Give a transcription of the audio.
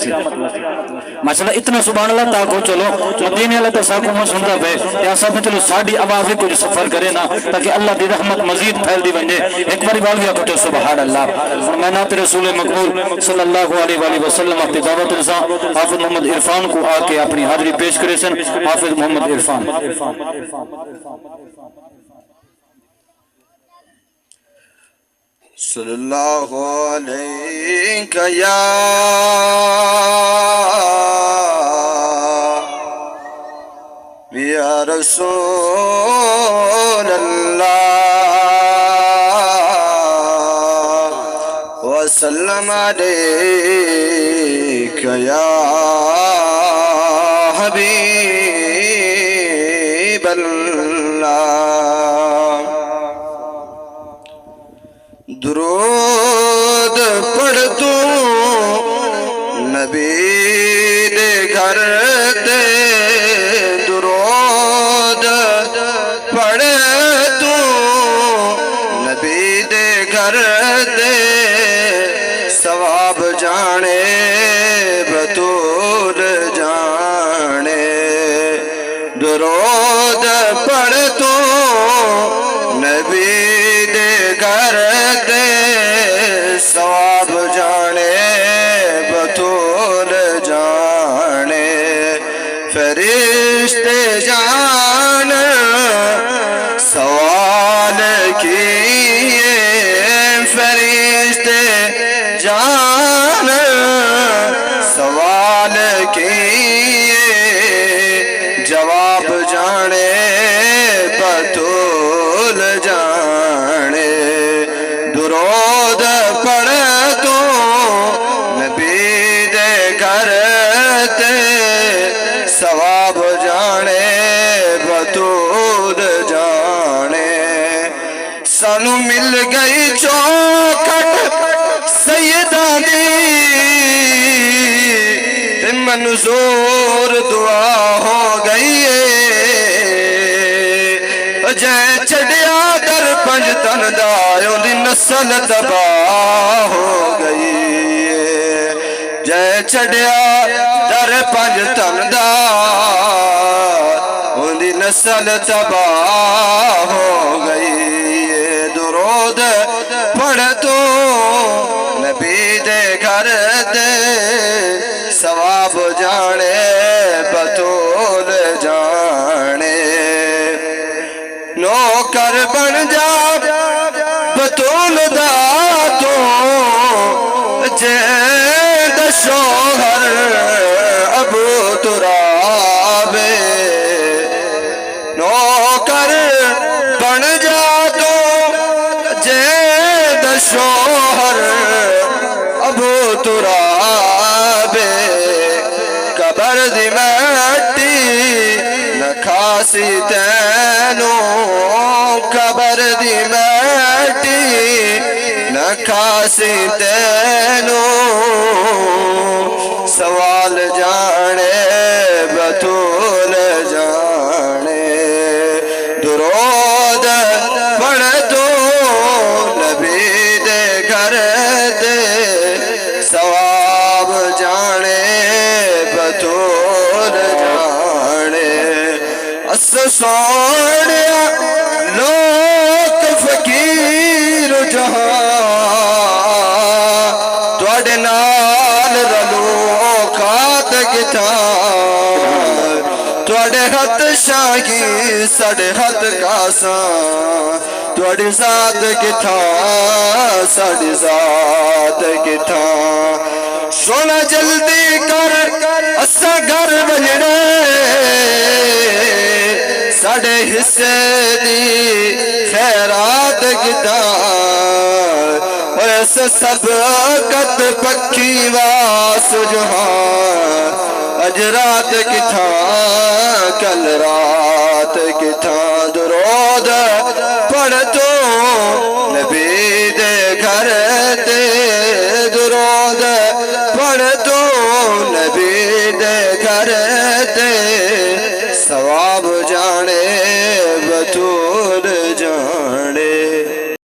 ماشاءاللہ اتنا سبحان اللہ تاکو چلو مدینے اللہ تساکو میں سنتا پہ یا سب چلو ساڑھی آوازیں کچھ سفر کرے نا تاکہ اللہ دی رحمت مزید پھیل دی بنجے ایک باری بالویا کٹو سبحان اللہ اور میں نات رسول مقبول صلی اللہ علیہ وآلہ وسلم اپنی دعوت رسا حافظ محمد عرفان کو آ کے اپنی حاضری پیش کرے سن حافظ محمد عرفان صلی اللہ علیہ یا رسول اللہ وسلم علیک یا حبیب اللہ درود پڑھ تو نبی دے گھر دے درود پڑھ تو نبی دے گھر دے ثواب جانے بطول جانے درود پڑھ تو نبی دے گھر دے ثواب جانے بطول جانے فرشتے جان سوال کیے فرشتے جان سوال کیے جواب جانے بطول جانے درود پڑھ تو نبی دے گھر تے ثواب جانے بطول جانے سانو مل گئی چوکھٹ سیدہ دی تے منظور دعا ہو گئی جے چڑیا در پنج تن دایوں دی نسل تباہ ہو گئی جے چڑیا در پنج تن دایوں دی نسل تباہ ہو گئی درود پڑھ تو نبی دے گھر دے ثواب جانے بطول جانے نوکر بن جا بطول دا تو جید شوہر ابو تراب نوکر بن جا تو جید شوہر ابو تراب قبر دی مٹی نکھاسی تینو قبر دی مٹی نکھاسی تینو سوال جانے بطول جانے درود پڑھ تو نبی دے گھر دے ثواب جانے بطول جانے اس سوڑیا لوک فقیر جہاں توڑے نال رلو کھات گتھان توڑے ہاتھ شاہی سڑے ہاتھ کاساں توڑے ذات گتھان سڑے ذات گتھان سونا جلدی کر اسا گھر بجنے ساڑے حصے دی خیرات گدار اور ایسا سبقت پکھی واس جہاں اج رات کی تھا کل رات کی تھا درود پڑھ تو نبی دے گھر